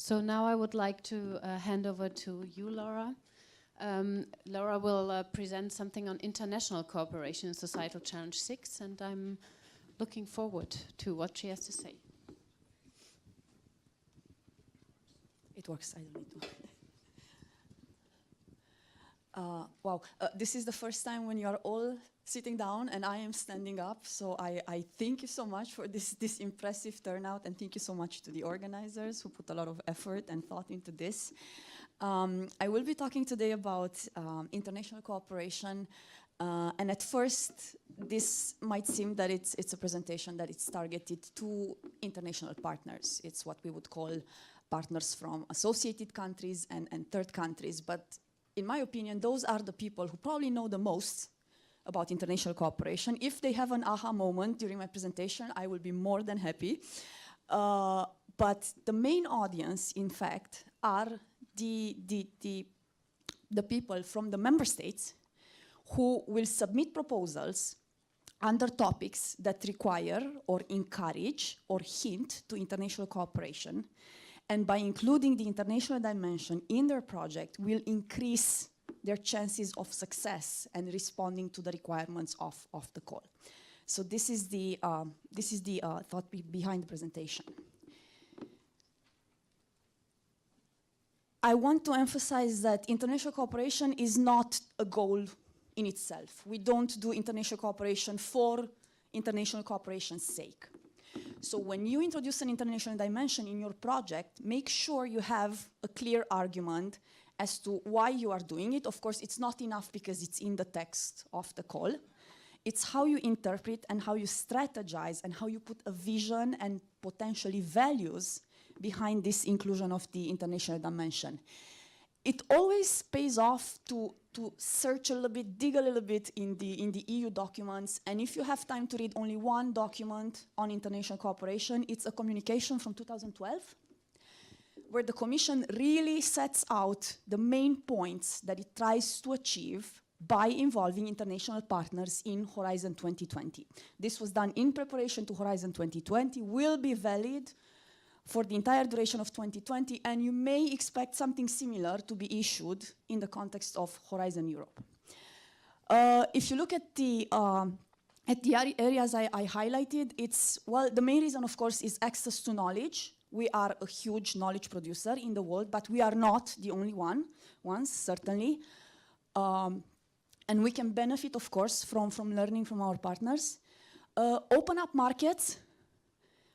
So now I would like to hand over to you, Laura. Laura will present something on international cooperation in Societal Challenge 6, and I'm looking forward to what she has to say. It works, I don't need to. Wow, this is the first time when you are all sitting down and I am standing up, so I thank you so much for this impressive turnout, and thank you so much to the organizers who put a lot of effort and thought into this. I will be talking today about international cooperation, and at first this might seem that it's a presentation that it's targeted to international partners. It's what we would call partners from associated countries and third countries, but in my opinion, those are the people who probably know the most about international cooperation. If they have an aha moment during my presentation, I will be more than happy. But the main audience, in fact, are the people from the member states who will submit proposals under topics that require or encourage or hint to international cooperation. And by including the international dimension in their project will increase their chances of success and responding to the requirements of the call. So this is the thought behind the presentation. I want to emphasize that international cooperation is not a goal in itself. We don't do international cooperation for international cooperation's sake. So when you introduce an international dimension in your project, make sure you have a clear argument as to why you are doing it. Of course, it's not enough because it's in the text of the call. It's how you interpret and how you strategize and how you put a vision and potentially values behind this inclusion of the international dimension. It always pays off to search a little bit, dig a little bit in the EU documents, and if you have time to read only one document on international cooperation, it's a communication from 2012, where the Commission really sets out the main points that it tries to achieve by involving international partners in Horizon 2020. This was done in preparation to Horizon 2020, will be valid for the entire duration of 2020, and you may expect something similar to be issued in the context of Horizon Europe. If you look at the areas I highlighted, the main reason, of course, is access to knowledge. We are a huge knowledge producer in the world, but we are not the only ones, certainly. And we can benefit, of course, from learning from our partners. Open up markets,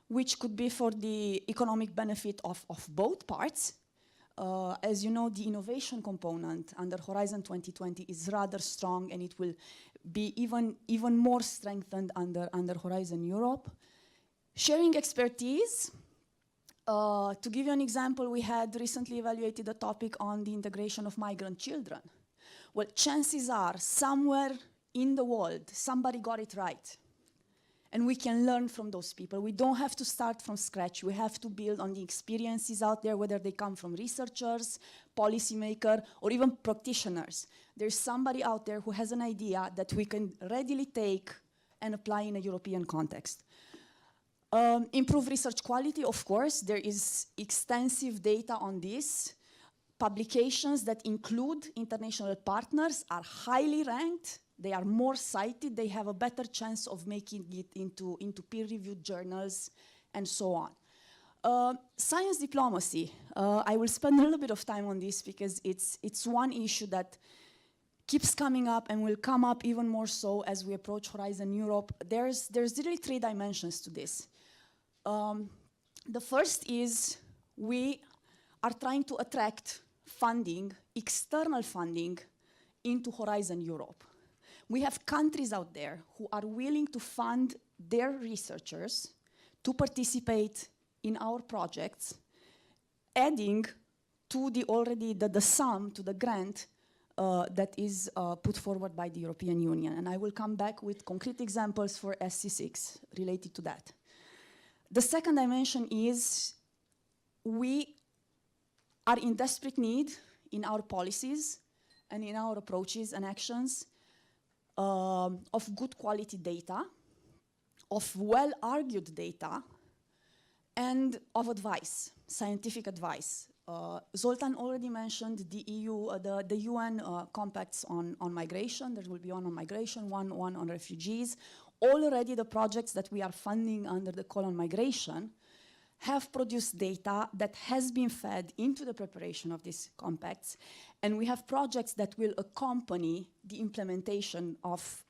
which could be for the economic benefit of both parts. As you know, the innovation component under Horizon 2020 is rather strong, and it will be even more strengthened under Horizon Europe. Sharing expertise. To give you an example, we had recently evaluated a topic on the integration of migrant children. Well, chances are somewhere in the world, somebody got it right. And we can learn from those people. We don't have to start from scratch. We have to build on the experiences out there, whether they come from researchers, policymakers, or even practitioners. There's somebody out there who has an idea that we can readily take and apply in a European context. Improve research quality, of course. There is extensive data on this. Publications that include international partners are highly ranked. They are more cited, they have a better chance of making it into peer-reviewed journals, and so on. Science diplomacy. I will spend a little bit of time on this because it's one issue that keeps coming up and will come up even more so as we approach Horizon Europe. There's really three dimensions to this. The first is we are trying to attract funding, external funding, into Horizon Europe. We have countries out there who are willing to fund their researchers to participate in our projects, adding to the sum, to the grant that is put forward by the European Union. And I will come back with concrete examples for SC6 related to that. The second dimension is we are in desperate need in our policies and in our approaches and actions of good quality data, of well-argued data, and of advice, scientific advice. Zoltan already mentioned the EU, the UN compacts on migration. There will be one on migration, one on refugees. Already the projects that we are funding under the call on migration have produced data that has been fed into the preparation of these compacts, and we have projects that will accompany the implementation of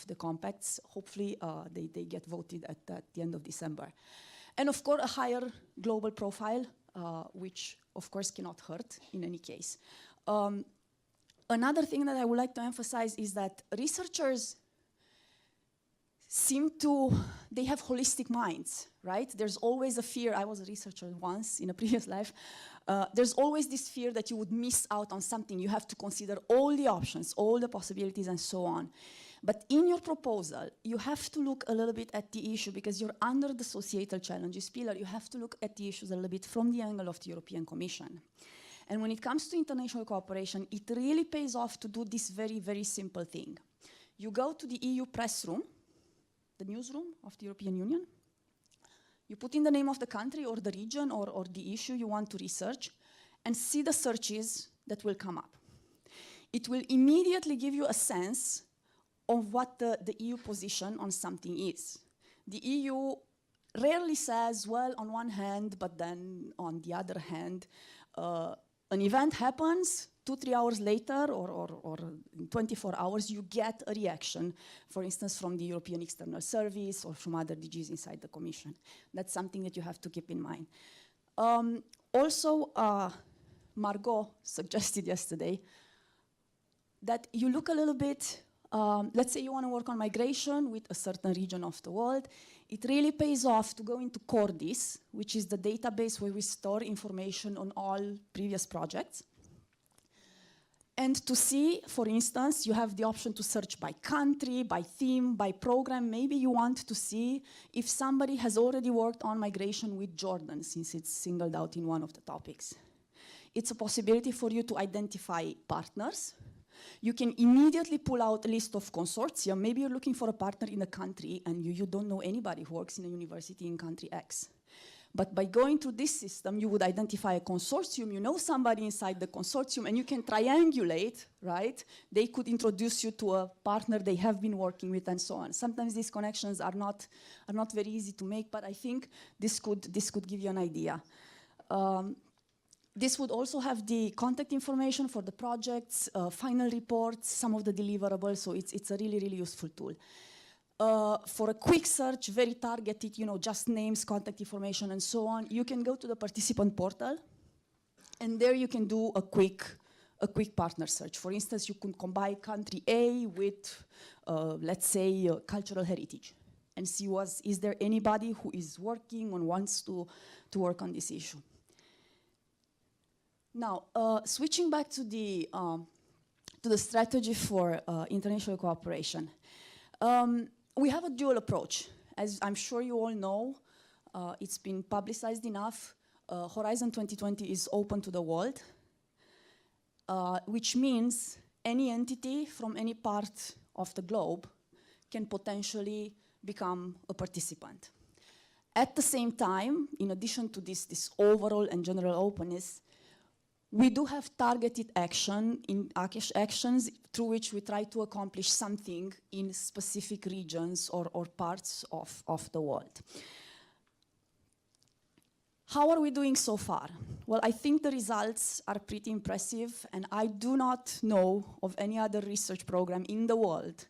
the compacts. Hopefully they get voted at the end of December. And of course, a higher global profile, which of course cannot hurt in any case. Another thing that I would like to emphasize is that researchers they have holistic minds, right? There's always a fear. I was a researcher once in a previous life. There's always this fear that you would miss out on something. You have to consider all the options, all the possibilities, and so on. But in your proposal, you have to look a little bit at the issue, because you're under the societal challenges pillar. You have to look at the issues a little bit from the angle of the European Commission. And when it comes to international cooperation, it really pays off to do this very, very simple thing. You go to the EU press room, the newsroom of the European Union. You put in the name of the country or the region or the issue you want to research, and see the searches that will come up. It will immediately give you a sense of what the EU position on something is. The EU rarely says, well, on one hand, but then on the other hand, an event happens, 2-3 hours later, or in 24 hours, you get a reaction, for instance, from the European External Service or from other DGs inside the Commission. That's something that you have to keep in mind. Also, Margot suggested yesterday that you look a little bit, let's say you want to work on migration with a certain region of the world. It really pays off to go into Cordis, which is the database where we store information on all previous projects. And to see, for instance, you have the option to search by country, by theme, by program. Maybe you want to see if somebody has already worked on migration with Jordan, since it's singled out in one of the topics. It's a possibility for you to identify partners. You can immediately pull out a list of consortia. Maybe you're looking for a partner in a country and you don't know anybody who works in a university in country X. But by going through this system, you would identify a consortium, you know somebody inside the consortium, and you can triangulate, right? They could introduce you to a partner they have been working with, and so on. Sometimes these connections are not very easy to make, but I think this could give you an idea. This would also have the contact information for the projects, final reports, some of the deliverables, so it's a really, really useful tool. For a quick search, very targeted, just names, contact information, and so on, you can go to the participant portal, and there you can do a quick partner search. For instance, you can combine country A with, let's say, cultural heritage, and see is there anybody who is working and wants to work on this issue. Now, switching back to the strategy for international cooperation. We have a dual approach. As I'm sure you all know, it's been publicized enough. Horizon 2020 is open to the world, which means any entity from any part of the globe can potentially become a participant. At the same time, in addition to this overall and general openness, we do have targeted actions through which we try to accomplish something in specific regions or parts of the world. How are we doing so far? Well, I think the results are pretty impressive, and I do not know of any other research program in the world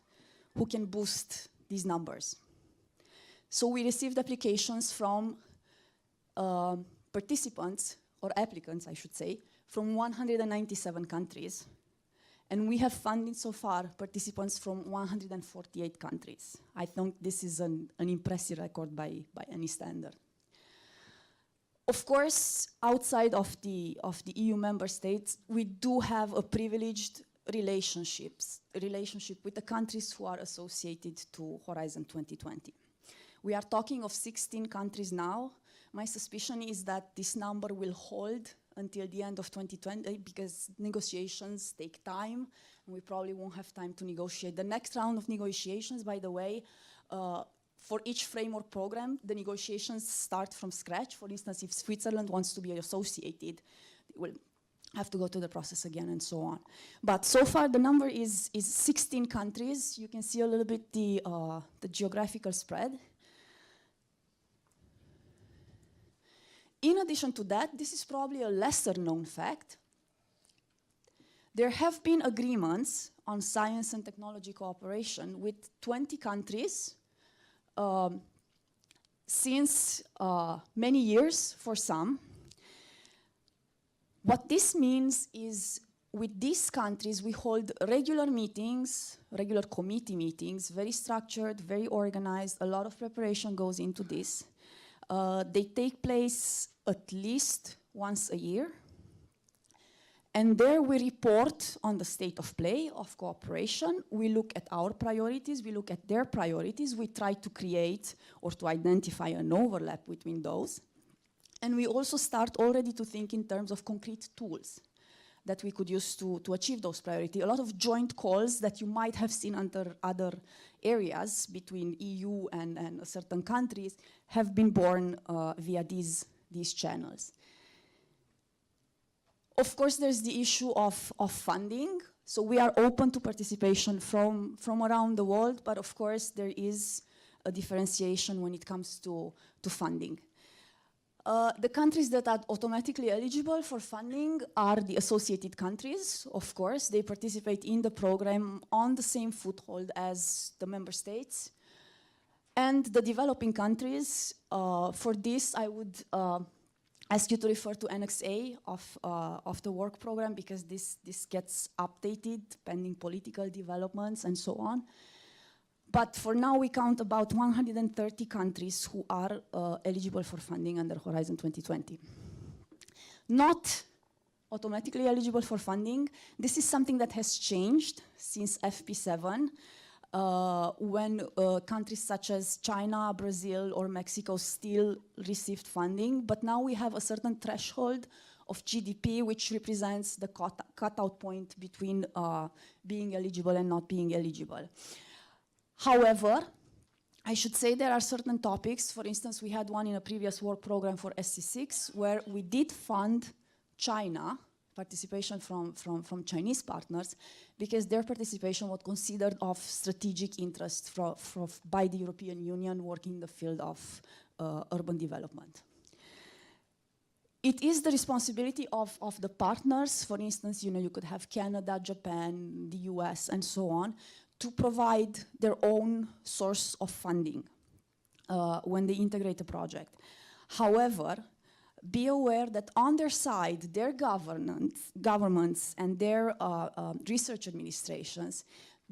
who can boost these numbers. So we received applications from participants, or applicants, I should say, from 197 countries, and we have funded so far participants from 148 countries. I think this is an impressive record by any standard. Of course, outside of the EU member states, we do have a privileged relationship with the countries who are associated to Horizon 2020. We are talking of 16 countries now. My suspicion is that this number will hold until the end of 2020, because negotiations take time, and we probably won't have time to negotiate. The next round of negotiations, by the way, for each framework program, the negotiations start from scratch. For instance, if Switzerland wants to be associated, it will have to go through the process again and so on. But so far the number is 16 countries. You can see a little bit the geographical spread. In addition to that, this is probably a lesser known fact. There have been agreements on science and technology cooperation with 20 countries since many years for some. What this means is with these countries, we hold regular meetings, regular committee meetings, very structured, very organized. A lot of preparation goes into this. They take place at least once a year. And there we report on the state of play of cooperation. We look at our priorities, we look at their priorities. We try to create or to identify an overlap between those. And we also start already to think in terms of concrete tools that we could use to achieve those priorities. A lot of joint calls that you might have seen under other areas between EU and certain countries have been born via these channels. Of course, there's the issue of funding. So we are open to participation from around the world, but of course there is a differentiation when it comes to funding. The countries that are automatically eligible for funding are the associated countries. Of course, they participate in the program on the same foothold as the member states. And the developing countries, for this I would ask you to refer to Annex A of the work program, because this gets updated pending political developments and so on. But for now, we count about 130 countries who are eligible for funding under Horizon 2020. Not automatically eligible for funding. This is something that has changed since FP7, when countries such as China, Brazil, or Mexico still received funding. But now we have a certain threshold of GDP, which represents the cutout point between being eligible and not being eligible. However, I should say there are certain topics. For instance, we had one in a previous work program for SC6 where we did fund China, participation from Chinese partners, because their participation was considered of strategic interest by the European Union working in the field of urban development. It is the responsibility of the partners. For instance, you could have Canada, Japan, the US, and so on, to provide their own source of funding when they integrate a project. However, be aware that on their side, their governments and their research administrations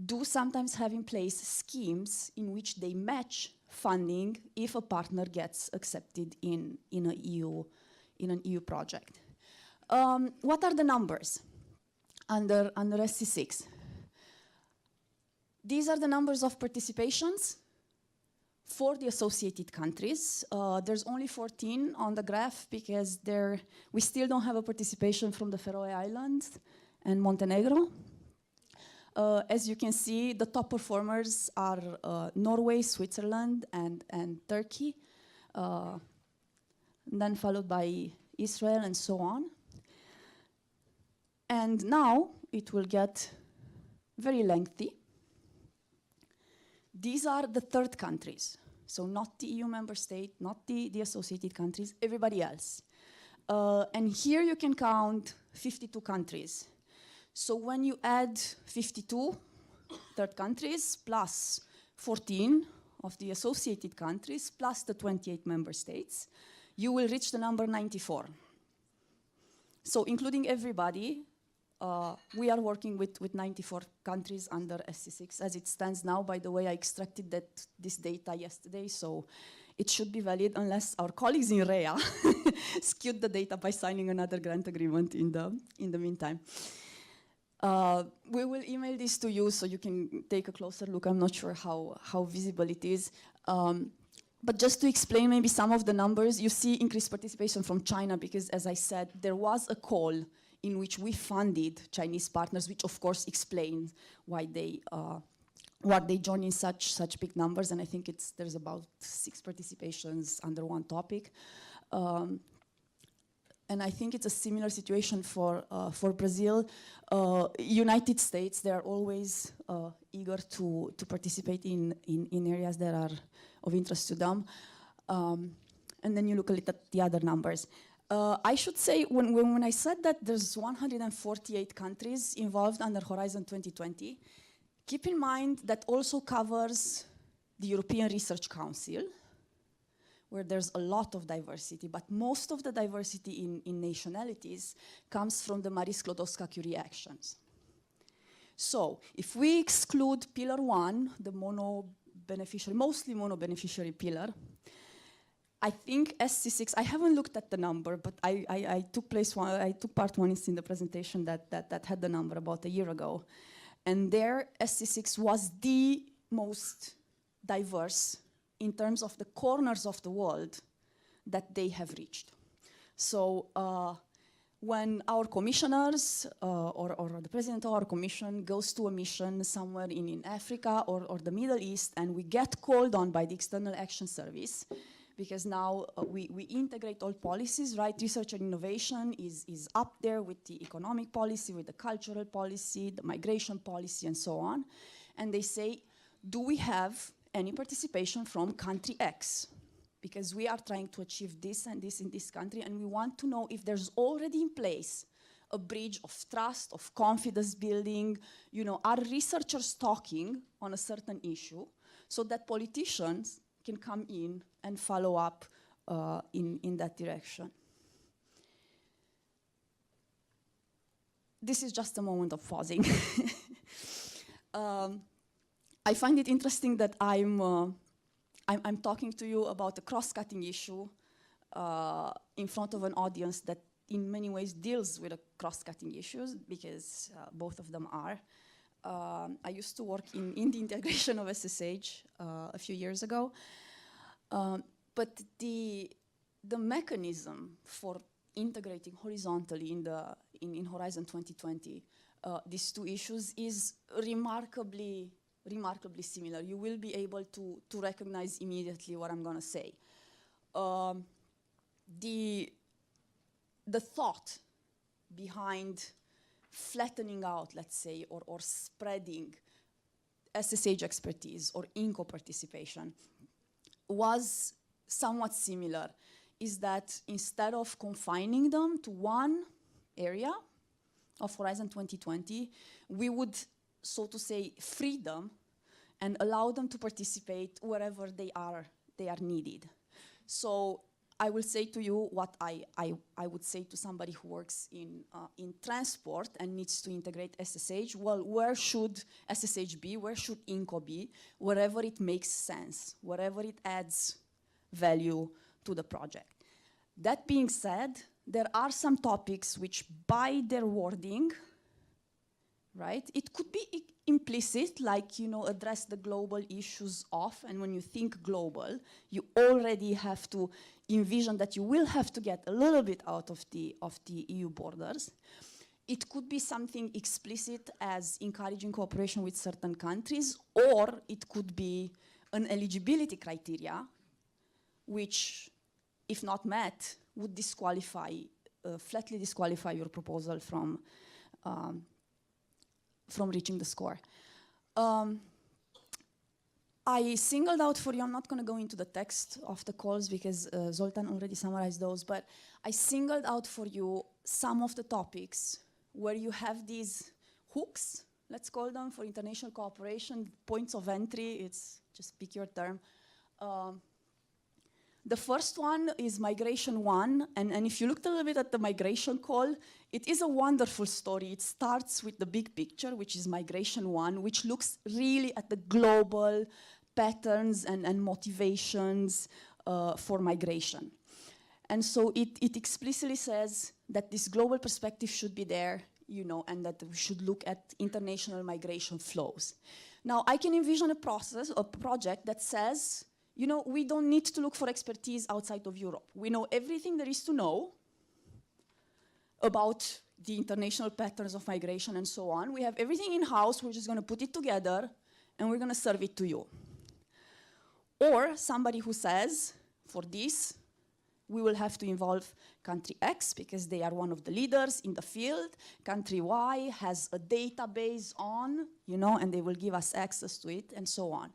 do sometimes have in place schemes in which they match funding if a partner gets accepted in an EU project. What are the numbers under SC6? These are the numbers of participations for the associated countries. There's only 14 on the graph because we still don't have a participation from the Faroe Islands and Montenegro. As you can see, the top performers are Norway, Switzerland, and Turkey, then followed by Israel and so on. And now it will get very lengthy. These are the third countries, so not the EU member state, not the associated countries, everybody else. And here you can count 52 countries. So when you add 52 third countries plus 14 of the associated countries plus the 28 member states, you will reach the number 94. So including everybody, we are working with 94 countries under SC6 as it stands now. By the way, I extracted this data yesterday, so it should be valid unless our colleagues in REA skewed the data by signing another grant agreement in the meantime. We will email this to you so you can take a closer look. I'm not sure how visible it is. But just to explain maybe some of the numbers, you see increased participation from China because, as I said, there was a call in which we funded Chinese partners, which of course explains why they why they join in such big numbers, and I think there's about 6 participations under one topic. And I think it's a similar situation for Brazil. United States, they are always eager to participate in areas that are of interest to them. And then you look a little at the other numbers. I should say, when I said that there's 148 countries involved under Horizon 2020, keep in mind that also covers the European Research Council, where there's a lot of diversity, but most of the diversity in nationalities comes from the Marie Sklodowska-Curie actions. So if we exclude Pillar 1, the mostly mono-beneficiary pillar, I think SC6, I haven't looked at the number, but I took part once in the presentation that had the number about a year ago. And there, SC6 was the most diverse in terms of the corners of the world that they have reached. So when our commissioners or the president of our commission goes to a mission somewhere in Africa or the Middle East, and we get called on by the External Action Service, because now we integrate all policies, right? Research and innovation is up there with the economic policy, with the cultural policy, the migration policy, and so on. And they say, do we have any participation from country X? Because we are trying to achieve this and this in this country, and we want to know if there's already in place a bridge of trust, of confidence building. You know, are researchers talking on a certain issue so that politicians can come in and follow up in that direction. This is just a moment of pausing. I find it interesting that I'm talking to you about a cross-cutting issue in front of an audience that in many ways deals with cross-cutting issues, because both of them are. I used to work in the integration of SSH a few years ago, but the mechanism for integrating horizontally in Horizon 2020 these two issues is remarkably similar. You will be able to recognize immediately what I'm going to say. The thought behind flattening out, let's say, or spreading SSH expertise or INCO participation was somewhat similar, is that instead of confining them to one area of Horizon 2020, we would, so to say, free them and allow them to participate wherever they are needed. So I will say to you what I would say to somebody who works in transport and needs to integrate SSH. Well, where should SSH be? Where should INCO be? Wherever it makes sense, wherever it adds value to the project. That being said, there are some topics which, by their wording, right, it could be implicit, like, you know, address the global issues of, and when you think global, you already have to envision that you will have to get a little bit out of the EU borders. It could be something explicit as encouraging cooperation with certain countries, or it could be an eligibility criteria, which, if not met, would disqualify, flatly disqualify your proposal from reaching the score. I singled out for you, I'm not going to go into the text of the calls because Zoltan already summarized those, but I singled out for you some of the topics where you have these hooks, let's call them, for international cooperation, points of entry, it's just pick your term. The first one is Migration 1, and if you looked a little bit at the migration call, it is a wonderful story. It starts with the big picture, which is Migration 1, which looks really at the global patterns and motivations for migration. And so it explicitly says that this global perspective should be there, you know, and that we should look at international migration flows. Now, I can envision a project that says, you know, we don't need to look for expertise outside of Europe. We know everything there is to know about the international patterns of migration and so on. We have everything in-house. We're just going to put it together and we're gonna serve it to you. Or somebody who says, for this, we will have to involve country X because they are one of the leaders in the field. Country Y has a database on, you know, and they will give us access to it, and so on.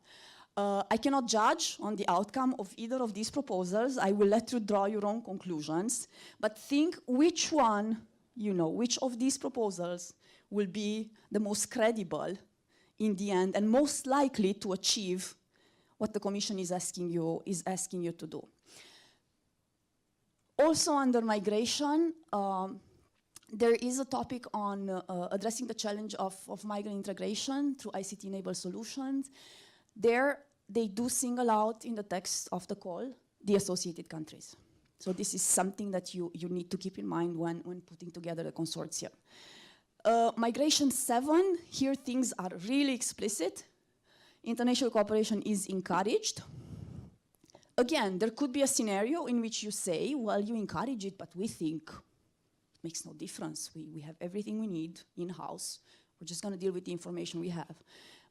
I cannot judge on the outcome of either of these proposals. I will let you draw your own conclusions, but think which one, you know, which of these proposals will be the most credible in the end and most likely to achieve what the Commission is asking you to do. Also under migration, there is a topic on addressing the challenge of migrant integration through ICT-enabled solutions. There, they do single out in the text of the call the associated countries. So this is something that you need to keep in mind when putting together a consortium. Migration 7, here things are really explicit. International cooperation is encouraged. Again, there could be a scenario in which you say, well, you encourage it, but we think it makes no difference. We have everything we need in-house. We're just going to deal with the information we have.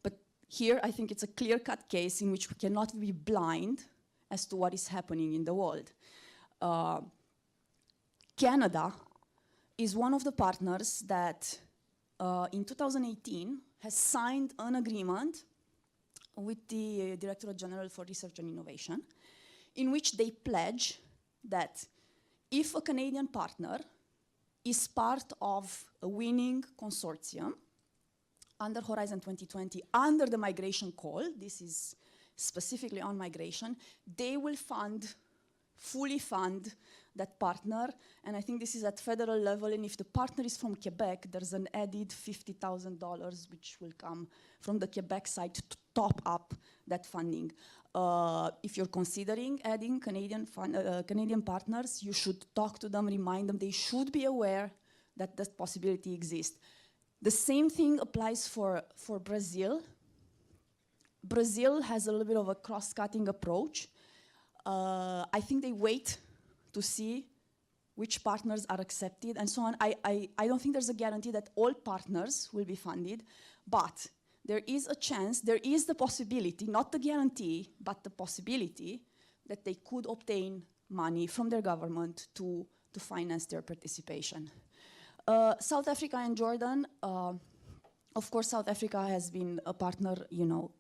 But here, I think it's a clear-cut case in which we cannot be blind as to what is happening in the world. Canada is one of the partners that in 2018 has signed an agreement with the Directorate General for Research and Innovation, in which they pledge that if a Canadian partner is part of a winning consortium under Horizon 2020, under the migration call, this is specifically on migration, they will fully fund that partner, and I think this is at federal level, and if the partner is from Quebec, there's an added $50,000 which will come from the Quebec side to top up that funding. If you're considering adding Canadian partners, you should talk to them, remind them they should be aware that that possibility exists. The same thing applies for Brazil. Brazil has a little bit of a cross-cutting approach. I think they wait to see which partners are accepted and so on. I don't think there's a guarantee that all partners will be funded, but there is a chance, there is the possibility, not the guarantee, but the possibility that they could obtain money from their government to finance their participation. South Africa and Jordan, of course, South Africa has been a partner, you know,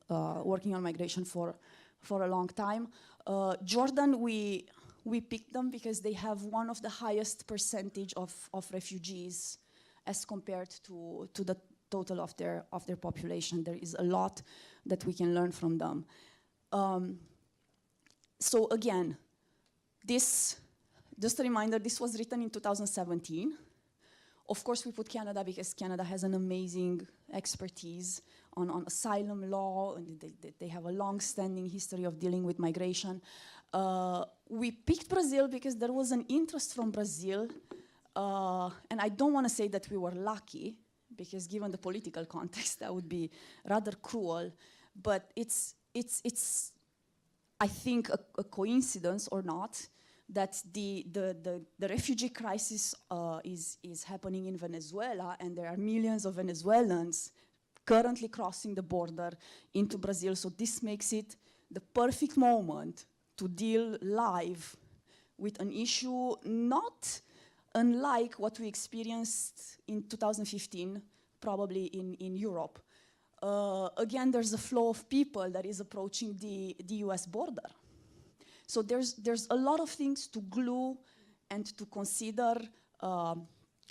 working on migration for a long time. Jordan, we picked them because they have one of the highest percentage of refugees as compared to the total of their population. There is a lot that we can learn from them. So again, this, just a reminder, this was written in 2017. Of course, we put Canada because Canada has an amazing expertise on asylum law, and they have a long-standing history of dealing with migration. We picked Brazil because there was an interest from Brazil, and I don't want to say that we were lucky, because given the political context, that would be rather cruel, but it's I think, a coincidence or not, that the refugee crisis is happening in Venezuela, and there are millions of Venezuelans currently crossing the border into Brazil. So this makes it the perfect moment to deal live with an issue not unlike what we experienced in 2015, probably in Europe. Again, there's a flow of people that is approaching the US border. So there's a lot of things to glue and to consider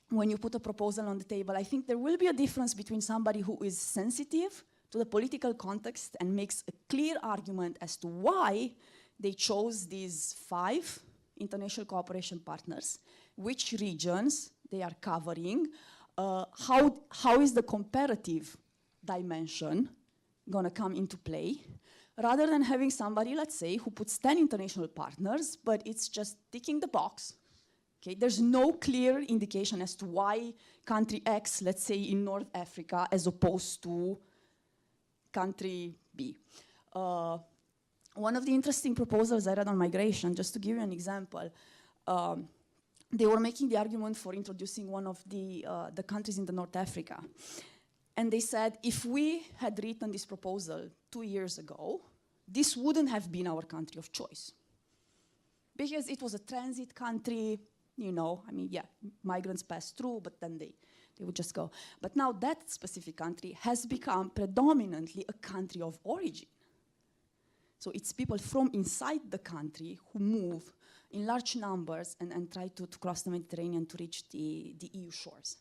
when you put a proposal on the table. I think there will be a difference between somebody who is sensitive to the political context and makes a clear argument as to why they chose these 5 international cooperation partners, which regions they are covering, how is the comparative dimension gonna come into play, rather than having somebody, let's say, who puts 10 international partners, but it's just ticking the box. Okay, there's no clear indication as to why country X, let's say in North Africa, as opposed to country B. One of the interesting proposals I read on migration, just to give you an example, they were making the argument for introducing one of the countries in the North Africa. And they said, if we had written this proposal 2 years ago, this wouldn't have been our country of choice. Because it was a transit country, you know, I mean, yeah, migrants pass through, but then they would just go. But now that specific country has become predominantly a country of origin. So it's people from inside the country who move in large numbers and try to cross the Mediterranean to reach the EU shores.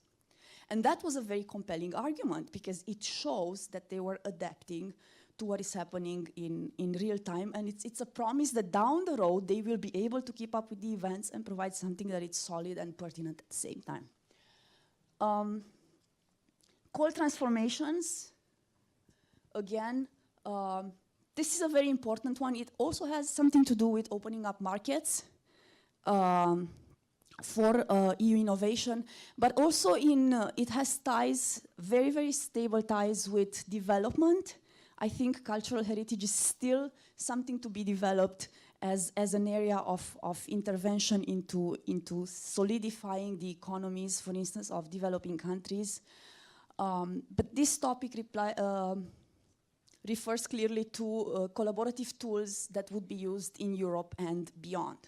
And that was a very compelling argument because it shows that they were adapting to what is happening in real time. And it's a promise that down the road, they will be able to keep up with the events and provide something that is solid and pertinent at the same time. Coal transformations, again, this is a very important one. It also has something to do with opening up markets for EU innovation, but also it has ties, very, very stable ties with development. I think cultural heritage is still something to be developed as an area of intervention into solidifying the economies, for instance, of developing countries. But this topic refers clearly to collaborative tools that would be used in Europe and beyond.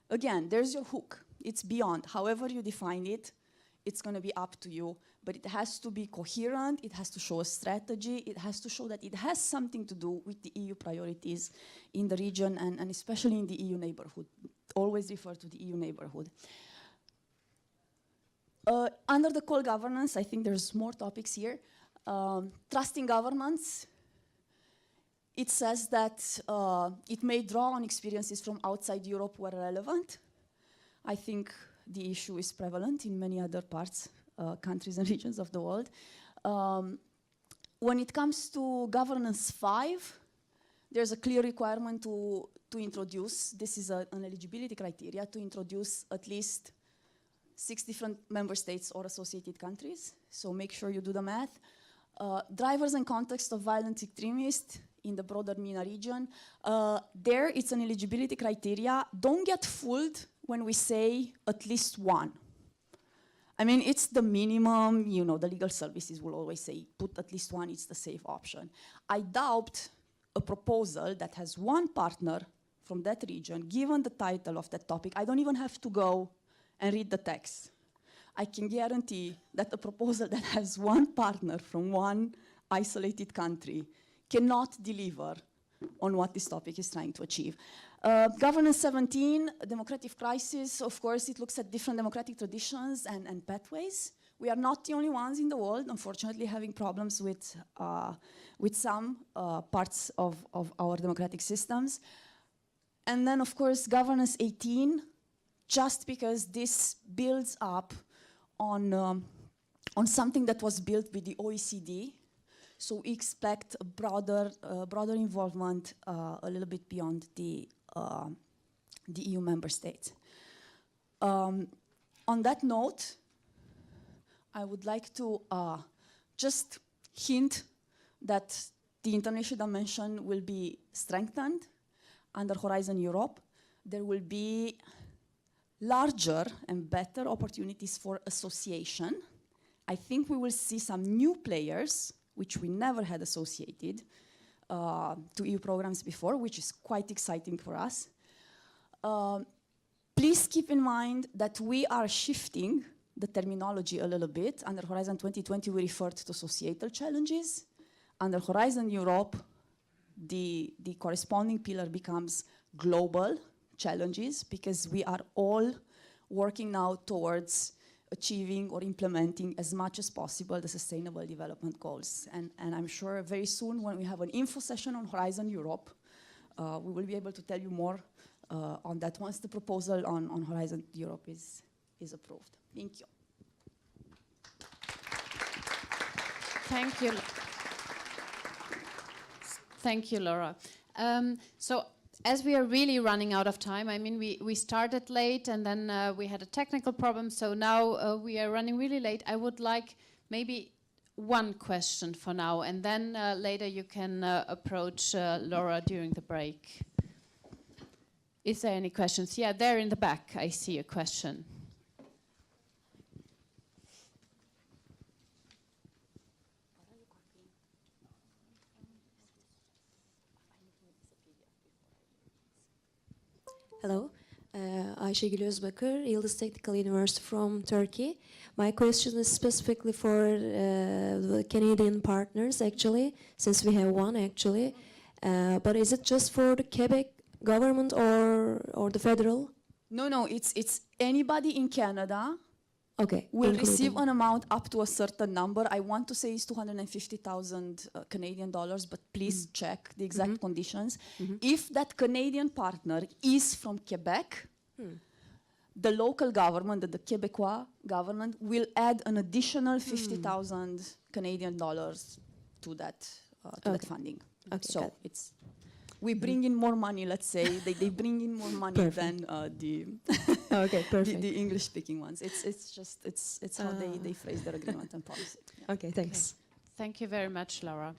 Again, there's your hook. It's beyond. However you define it, it's going to be up to you. But it has to be coherent. It has to show a strategy. It has to show that it has something to do with the EU priorities in the region and especially in the EU neighborhood. Always refer to the EU neighborhood. Under the coal governance, I think there's more topics here. Trusting governments. It says that it may draw on experiences from outside Europe where relevant. I think the issue is prevalent in many other parts, countries and regions of the world. When it comes to governance 5, there's a clear requirement to introduce, this is an eligibility criteria, to introduce at least 6 different member states or associated countries. So make sure you do the math. Drivers and context of violent extremists in the broader MENA region. There, it's an eligibility criteria. Don't get fooled when we say at least one. I mean, it's the minimum, you know, the legal services will always say, put at least one, it's the safe option. I doubt a proposal that has one partner from that region, given the title of that topic. I don't even have to go and read the text. I can guarantee that a proposal that has one partner from one isolated country cannot deliver on what this topic is trying to achieve. Governance 17, democratic crisis, of course, it looks at different democratic traditions and pathways. We are not the only ones in the world, unfortunately, having problems with some parts of our democratic systems. And then, of course, governance 18, just because this builds up on something that was built with the OECD. So we expect a broader involvement a little bit beyond the EU member states. On that note, I would like to just hint that the international dimension will be strengthened under Horizon Europe. There will be larger and better opportunities for association. I think we will see some new players which we never had associated to EU programs before, which is quite exciting for us. Please keep in mind that we are shifting the terminology a little bit. Under Horizon 2020, we referred to societal challenges. Under Horizon Europe, the corresponding pillar becomes global challenges, because we are all working now towards achieving or implementing as much as possible the Sustainable Development Goals. And I'm sure very soon, when we have an info session on Horizon Europe, we will be able to tell you more on that once the proposal on Horizon Europe is approved. Thank you. Thank you. Thank you, Laura. So as we are really running out of time, I mean, we started late and then we had a technical problem, so now we are running really late. I would like maybe one question for now, and then later you can approach Laura during the break. Is there any questions? Yeah, there in the back, I see a question. Hello, Ayşegül Özbakır, Yıldız Technical University from Turkey. My question is specifically for the Canadian partners, actually, since we have one, actually. But is it just for the Quebec government or the federal? No, it's anybody in Canada Okay. will receive including- an amount up to a certain number. I want to say it's 250,000 Canadian dollars, but please check the exact conditions. If that Canadian partner is from Quebec, the local government, the Quebecois government, will add an additional 50,000 Canadian dollars to that funding. Okay, So got it. it's we bring in more money. Let's say they bring in more money Perfect. than the Okay, perfect. the English-speaking ones. It's how they phrase their agreement and policy. Okay, thanks. Thank you very much, Laura.